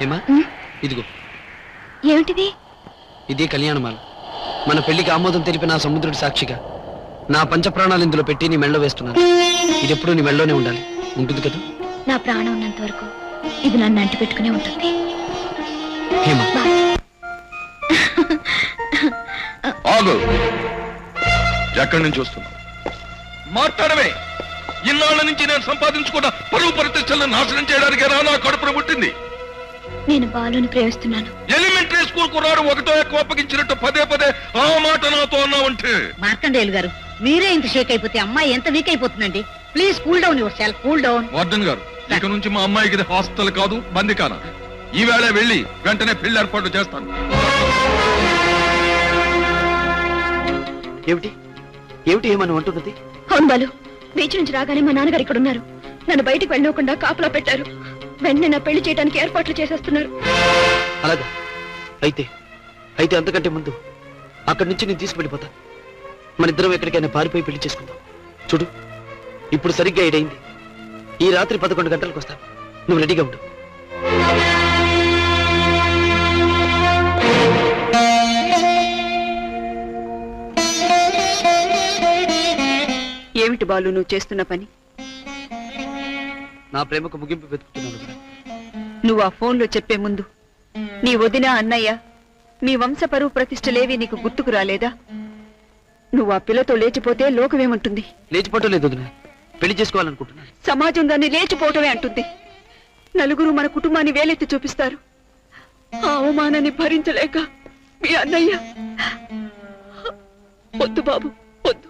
ఏమా ఇదిగో. ఏమిటిది? ఇదే కళ్యాణమాల. మన పెళ్లికి ఆమోదం తెలిపిన ఆ సముద్రుడి సాక్షిగా నా పంచప్రాణాలు ఇందులో పెట్టి నీ మెళ్ళో వేస్తున్నాను. ఇది ఎప్పుడు నీ మెళ్ళోనే ఉండాలి. ఉంటుంది కదా? నా ప్రాణం ఉన్నంత వరకు ఇది నన్ను అంటి పెట్టుకునే ఉంటుంది. హేమా ఆగు. ఎక్కడి నుంచి వస్తున్నావు? మాట్లాడమే. ఇన్నాళ్ళ నుంచి నేను సంపాదించుకున్న పరువు ప్రతిష్టలను నాశనం చేయడానికి నా కడుపున పుట్టింది. నేను బాలుని ప్రేమిస్తున్నాను. ఎలిమెంటరీ స్కూల్ కుర్రాడు ఒకటో కోపగించినట్టు పదే పదే ఆ మాట నాతో అన్నావంటే. మార్కండేయులు గారు, మీరే ఇంత షేక్ అయిపోతే అమ్మాయి ఎంత వీక్ అయిపోతుందండి. Please cool down your self, cool down. Warden గారు, ఇక నుంచి మా అమ్మాయికి ఇది హాస్టల్ కాదు, బందికాన. ఈవేళ వెళ్ళి వెంటనే పెళ్లి ఏర్పాటు చేస్తాను. ఏమిటి ఏమిటి ఏమని అంటున్నది? అవును బాలు, బీచ్ నుంచి రాగానే మా నాన్నగారు ఇక్కడ ఉన్నారు. నన్ను బయటికి వెళ్ళకుండా కాపలా పెట్టారు. వెంటనే నా పెళ్లి చేయడానికి ఏర్పాట్లు చేసేస్తున్నారు. అలాగా? అయితే అయితే అంతకంటే ముందు అక్కడి నుంచి నేను తీసుకువెళ్ళిపోతా. మన ఇద్దరం ఎక్కడికైనా పారిపోయి పెళ్లి చేసుకుందాం. చూడు, ఇప్పుడు సరిగ్గా 7 అయింది. ఈ రాత్రి 11 గంటలకు వస్తాను. నువ్వు రెడీగా ఉండు. ఏమిటి బాలు నువ్వు చేస్తున్న పని? నా ప్రేమకు ముగింపు వెతుకుతున్నాను. నువ్వు ఆ ఫోన్లో చెప్పే ముందు నీ వదిన అన్నయ్య మీ వంశ పరువు ప్రతిష్టలేవి నీకు గుర్తుకు రాలేదా? నువ్వు ఆ పిల్లతో లేచిపోతే లోకమేమంటుంది? లేచిపోవటం లేదు వదినా, పెళ్లి చేసుకోవాలనుకుంటున్నాను. సమాజం దాన్ని లేచిపోవటమే అంటుంది. నలుగురు మన కుటుంబాన్ని వేలెత్తి చూపిస్తారు. ఆ అవమానాన్ని భరించలేక మీ అన్నయ్య, వద్దు బాబు వద్దు,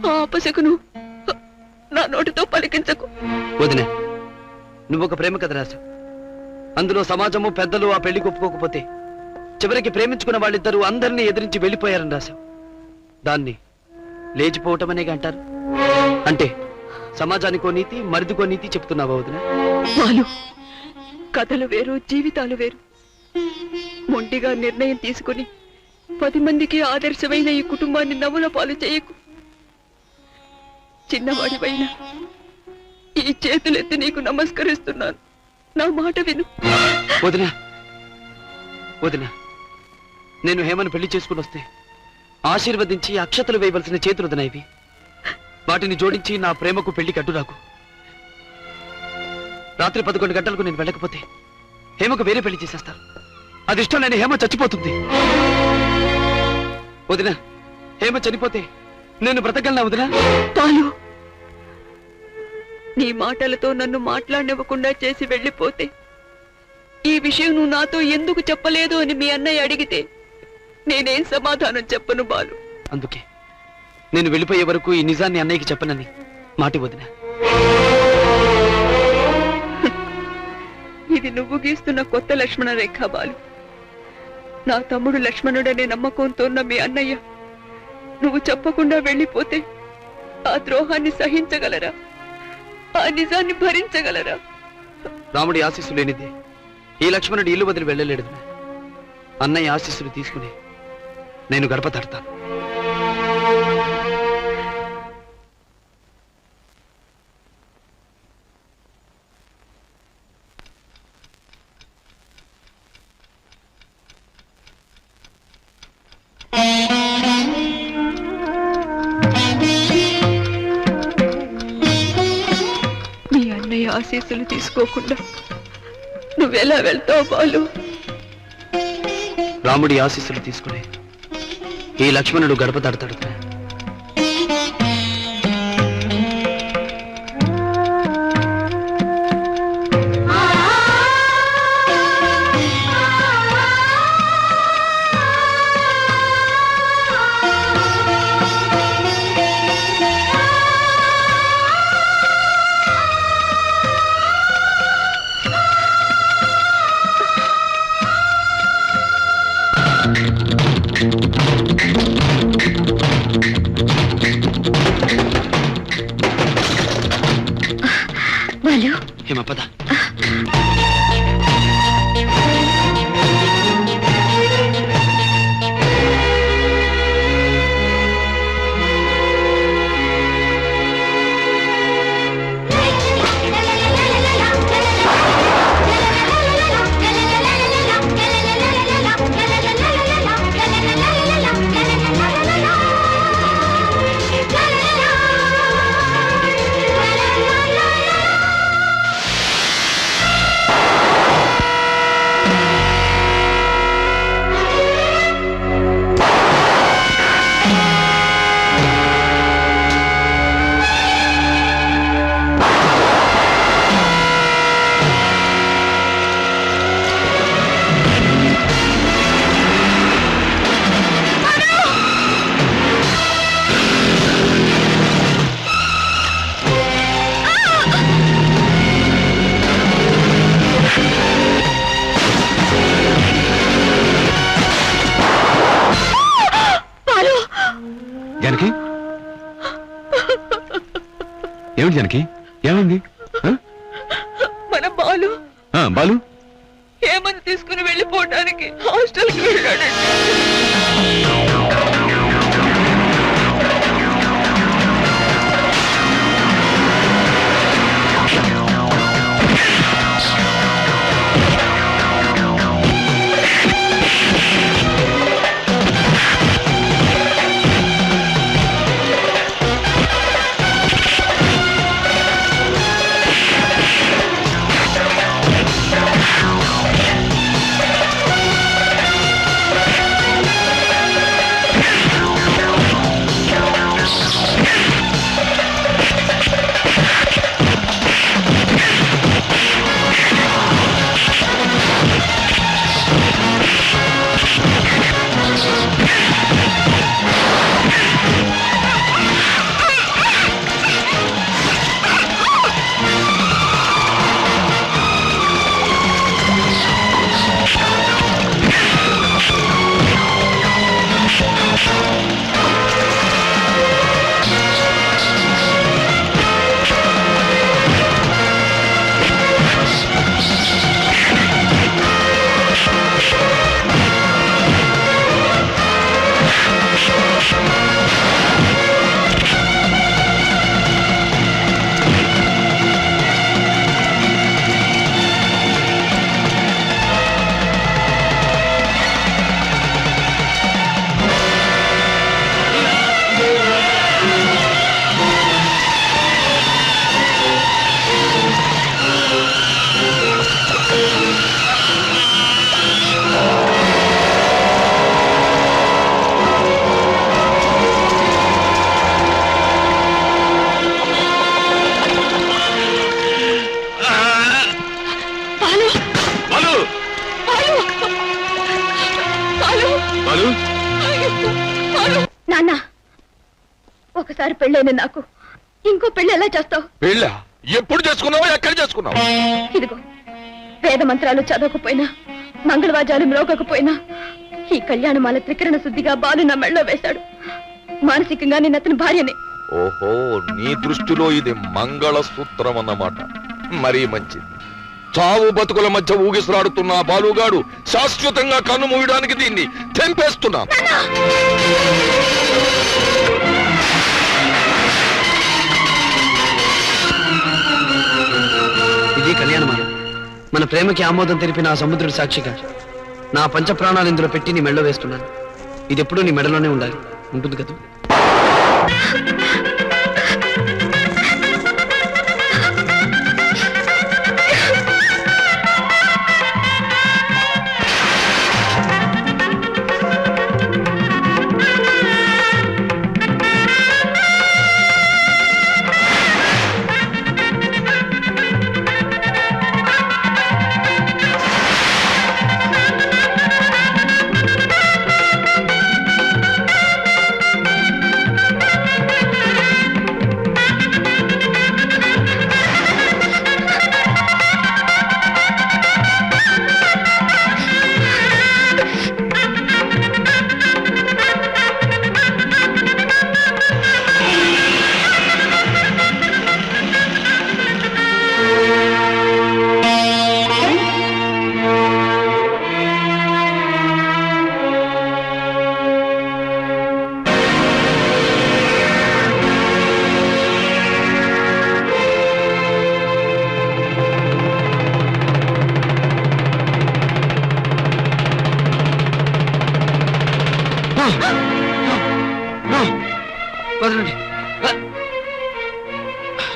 ఆ అపశకును నా నోటితో పలికించకు. వదినా, నువ్వు ఒక ప్రేమ కథ రాశావు. అందులో సమాజము పెద్దలు ఆ పెళ్లి ఒప్పుకోకపోతే చివరికి ప్రేమించుకున్న వాళ్ళిద్దరూ అందరినీ ఎదిరించి వెళ్ళిపోయారని రాశావు. దాన్ని లేచిపోవటం అనేగా అంటారు. అంటే సమాజానికో నీతి, మరిదికో నీతి చెప్తున్నావా వదినా? వాళ్ళు కథలు వేరు, జీవితాలు వేరు. మొండిగా నిర్ణయం తీసుకుని 10 మందికి ఆదర్శమైన ఈ కుటుంబాన్ని నవ్వుల పాలు చేయకు. చిన్నవాడివైనా ఈ చేతులెత్తి నీకు నమస్కరిస్తున్నాను. నా మాట విను. వదినా వదినా, నేను హేమను పెళ్లి చేసుకుని వస్తే ఆశీర్వదించి అక్షతలు వేయవలసిన చేతులు వదినా ఇవి. వాటిని జోడించి నా ప్రేమకు పెళ్లి కట్టురాకు. రాత్రి 11 గంటలకు నేను వెళ్ళకపోతే హేమకు వేరే పెళ్లి చేసేస్తాను. అది ఇష్టం లేని హేమ చచ్చిపోతుంది. వదినా, హేమ చనిపోతే నేను బ్రతకగలనా వదినా? పాలు, నీ మాటలతో నన్ను మాట్లాడనివ్వకుండా చేసి వెళ్ళిపోతే ఈ విషయం నువ్వు నాతో ఎందుకు చెప్పలేదు అని మీ అన్నయ్య అడిగితే నేనేం సమాధానం చెప్పను బాలు. అందుకే నేను వెళ్ళిపోయే వరకు ఈ నిజాన్ని అన్నయ్యకి చెప్పనని మాటి వదినా. ఇది నువ్వు గీస్తున్న కొత్త లక్ష్మణ రేఖ బాలు. నా తమ్ముడు లక్ష్మణుడనే నమ్మకంతో ఉన్న మీ అన్నయ్య నువ్వు చెప్పకుండా వెళ్ళిపోతే ఆ ద్రోహాన్ని సహించగలరా? ఆ నిజాన్ని భరించగలరా? రాముడి ఆశీస్సు లేనిదే ఈ లక్ష్మణుడు ఇల్లు వదిలి వెళ్ళలేడు. అన్నయ్య ఆశీస్సులు తీసుకుని నేను గడప తడతాను. మీ అన్నయ్య ఆశీస్సులు తీసుకోకుండా నువ్వెలా వెళ్తావు బాలు? రాముడి ఆశీస్సులు తీసుకుని ఈ లక్ష్మణుడు గడప తడతాడు. ఏమైంది జానకి? ఏమైంది? మన బాలు బాలు హేమను తీసుకుని వెళ్ళిపోవడానికి హాస్టల్కి వెళ్ళాడండి. నాన్న, ఒకసారి పెళ్ళైన నాకు ఇంకో పెళ్లి ఎలా చేస్తావు? పెళ్ళా? ఎప్పుడు చేసుకున్నావా? ఎక్కడ చేసుకున్నావు? ఇదిగో, వేద మంత్రాలు చదవకపోయినా, మంగళవాద్యాలు మ్రోగకపోయినా ఈ కళ్యాణమాల త్రికరణ శుద్ధిగా బాలు నా మెళ్ళలో వేశాడు. మానసికంగా నేను అతని భార్యనే. ఓహో, నీ దృష్టిలో ఇది మంగళ సూత్రం అన్నమాట. మరీ మంచిది. చావు బతుకుల మధ్య ఊగిసలాడుతున్న బాలుగాడు శాశ్వతంగా కన్ను మూయడానికి దీన్ని తెంపేస్తున్నా. ఇది కళ్యాణమాల. మన ప్రేమకి ఆమోదం తెలిపిన ఆ సముద్రుడి సాక్షిగా నా పంచ ప్రాణాలు ఇందులో పెట్టి నీ మెడలో వేస్తున్నాను. ఇది ఎప్పుడూ నీ మెడలోనే ఉండాలి. ఉంటుంది కదా?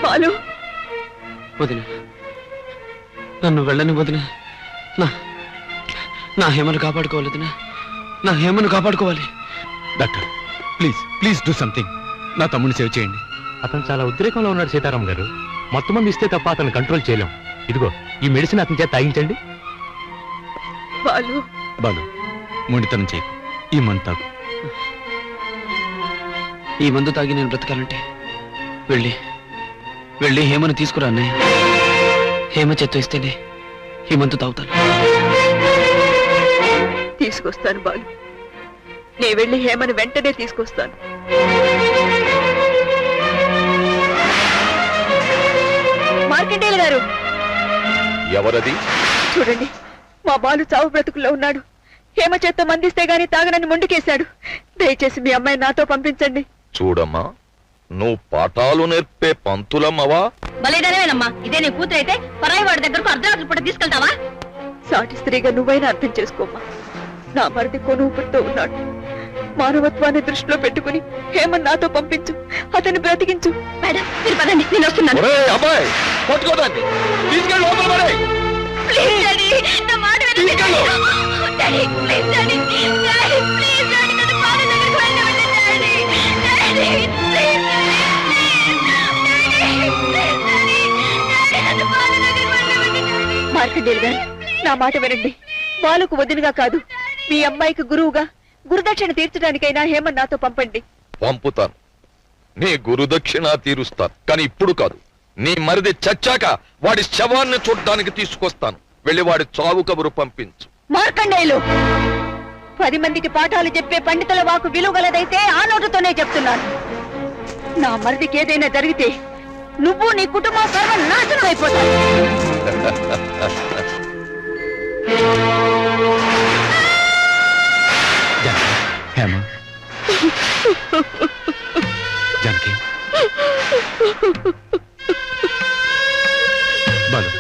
బాలు, వదిన, నన్ను వెళ్ళని వదిన. నా హేమను కాపాడుకోవాలి వదిన. నా హేమను కాపాడుకోవాలి. Doctor, please please do something. నా తమ్ముడిని సేవ్ చేయండి. అతను చాలా ఉద్రేకంలో ఉన్నాడు సీతారాం గారు. మొత్తం మంది ఇస్తే తప్ప అతను కంట్రోల్ చేయలేం. ఇదిగో ఈ మెడిసిన్ అతని చేత తాగించండి. బాలు, బాలు, మొండితనం చేయకు. ఈ మందు తాగు. ఈ మందు తాగి నేను బ్రతకాలంటే వెళ్ళి హేమను తీసుకురా అన్నయ్య. హేమ చేత్తో ఇస్తేనే ఈ మందు తాగుతాను. తీసుకొస్తాను బాలు. నే వెళ్ళి హేమను వెంటనే తీసుకొస్తాను. మార్కండేయులు గారు ఎవరది? చూడండి, మా బాలు చావు బ్రతుకుల్లో ఉన్నాడు. హేమ చేత్తో మందిస్తే గాని తాగనని మొండికేశాడు. దయచేసి మీ అమ్మాయి నాతో పంపించండి. చూడమ్మా, నువ్వు పాఠాలు నేర్పే పంతులమ్మవా? బలేదనేనమ్మా, ఇదే నీ కూతురు అయితే పరాయి వాడి దగ్గరకు అర్ధరాత్రి పూట తీసుకెళ్తావా? సాటి స్త్రీగా నువ్వైనా అర్థం చేసుకోమ్మా. నా మరిది కొనుగుపుతో ఉన్నాడు. మానవత్వాన్ని దృష్టిలో పెట్టుకుని హేమన్ నాతో పంపించు, అతన్ని బ్రతికించు. మేడం, మీరు పదండి, నేను వస్తున్నాను. ఒరేయ్ అబ్బాయి, పట్టుకోదాన్ని తీసుకెళ్ళి లోపల పడేయ్. ప్లీజ్ డాడీ, నా మాట వినండి. తీసుకెళ్ళు. Daddy, please daddy. Daddy, please daddy, నన్ను బాలు దగ్గరికి వెళ్ళనివ్వండి daddy. Daddy, please daddy. Markandeyulu గారు, నా మాట వినండి. బాలుకు వదినగా కాదు, మీ అమ్మాయికి గురువుగా గురుదక్షిణ తీర్చడానికైనా హేమన్ నాతో పంపండి. పంపుతాను, నీ గురుదక్షిణ తీరుస్తాను. కానీ ఇప్పుడు కాదు. నీ మరిది చచ్చాక వాడి శవాన్ని చూడ్డానికి తీసుకొస్తాను. వెళ్ళి వాడి చావు కబురు పంపించు. మార్కండేయులు, 10 మందికి పాఠాలు చెప్పే పండితుల వాకు విలువగలదైతే ఆ నోటుతోనే చెప్తున్నాను. నా మరిదికి ఏదైనా జరిగితే నువ్వు నీ కుటుంబం సర్వం నాశనం అయిపోతావు. హేమ, జానకి, బాలు,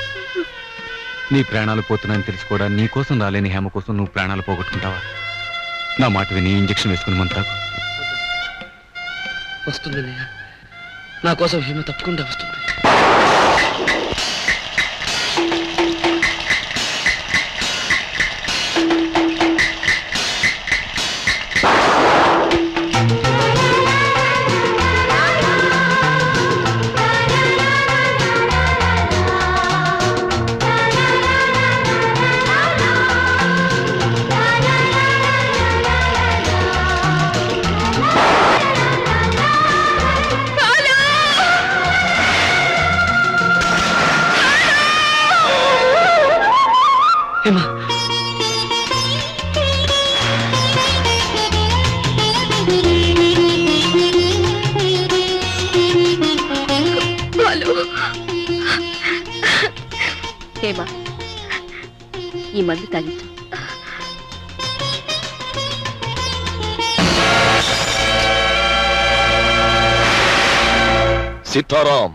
నీ ప్రాణాలు పోతున్నాయని తెలిసి కూడా నీ కోసం రాలేని హేమ కోసం నువ్వు ప్రాణాలు పోగొట్టుకుంటావా? నా మాట విని ఇంజెక్షన్ వేసుకుని మంత్రాకు. వస్తుంది నేనా, నా కోసం హేమ తప్పకుండా వస్తుంది. హేమ, బాలు, హేమ, ఈ మందు తాగించు. సీతారాం,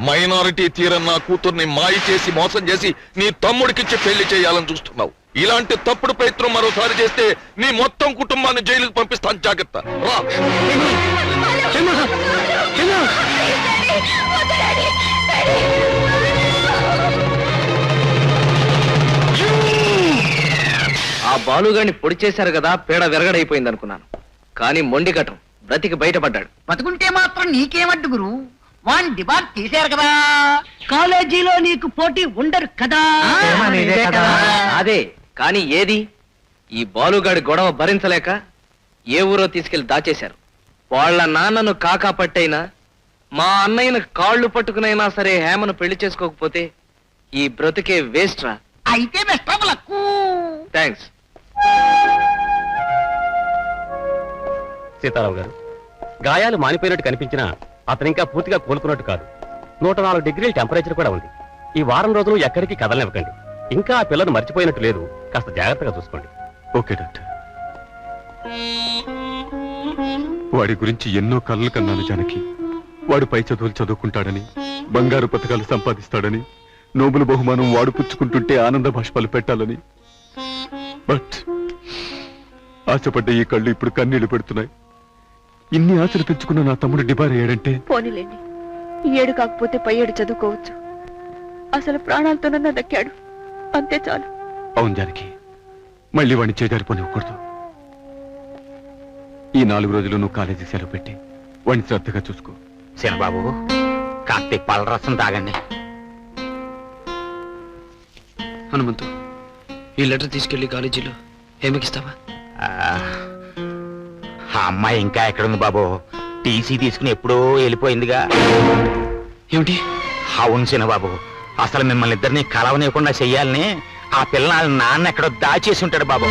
మైనారిటీ తీరన్న కూతుర్ని మాయ చేసి మోసం చేసి నీ తమ్ముడికిచ్చి పెళ్లి చేయాలని చూస్తున్నావు. ఇలాంటి తప్పుడు ప్రయత్నం మరోసారి చేస్తే నీ మొత్తం కుటుంబాన్ని జైలుకు పంపిస్తాను. జాగ్రత్త. రా. ఆ బాలుగాని పొడి చేశారు కదా, పేడ విరగడైపోయింది అనుకున్నాను. కానీ మొండి ఘటం బ్రతికి బయటపడ్డాడు. బతుకుంటే మాత్రం నీకేమడ్డు గురు, వాణ్ణి డిబార్ తీశారు కదా. కాలేజీలో నీకు పోటీ ఉండరు కదా. అదే కానీ ఏది, ఈ బాలుగాడి గొడవ భరించలేక ఏ ఊరో తీసుకెళ్లి దాచేశారు. వాళ్ళ నాన్నను కాకా పట్టైనా మా అన్నయ్యను కాళ్ళు పట్టుకునైనా సరే హేమను పెళ్లి చేసుకోకపోతే ఈ బ్రతికే వేస్ట్ రా. అయితే బెస్ట్. థ్యాంక్స్. సీతారాం గారు, గాయాలు మానిపోయినట్టు కనిపించినా అతను ఇంకా పూర్తిగా కోలుకున్నట్టు కాదు. 104 డిగ్రీల టెంపరేచర్ కూడా ఉంది. ఈ వారం రోజులు ఎక్కడికి కదలనివ్వకండి. ఇంకా ఆ పిల్లను మర్చిపోయినట్టు లేదు. కాస్త జాగ్రత్తగా చూసుకోండి. Okay doctor. వాడి గురించి ఎన్నో కలలు కన్నాను జానకి. వాడు పై చదువులు చదువుకుంటాడని, బంగారు పథకాలు సంపాదిస్తాడని, నోబెల్ బహుమానం వాడు పుచ్చుకుంటుంటే ఆనంద భాష్పాలు పెట్టాలని. బట్ ఆశపడ్డ ఈ కళ్ళు ఇప్పుడు కన్నీళ్లు పెడుతున్నాయి. ఇన్ని ఆశలు పెంచుకున్న నా తమ్ముడు డిబార్ అయ్యాడంటే. పోనీలేండి, ఈ ఏడు కాకపోతే పై ఏడు చదువుకోవచ్చు. అసలు ప్రాణాలతోనన్నా దక్కాడు, అంతే చాలు. అవును జానకి, మళ్ళీ వాడిని చేజారిపోనివ్వకూడదు. ఈ 4 రోజులు నువ్వు కాలేజీ సెలవు పెట్టి వాడిని శ్రద్ధగా చూసుకో. బాబు, కార్తీక్ పాల రసం తాగండి. హనుమంతు, ఈ లెటర్ తీసుకెళ్లి కాలేజీలో హేమకిస్తావా? ఆ అమ్మాయి ఇంకా ఎక్కడుంది బాబు? టీసీ తీసుకుని ఎప్పుడో వెళ్ళిపోయిందిగా. ఏమిటి? అవును చిన్నబాబు, అసలు మిమ్మల్ని ఇద్దరిని కలవనివ్వకుండా చెయ్యాలని ఆ పిల్ల నాన్న ఎక్కడో దాచేసి ఉంటాడు బాబు.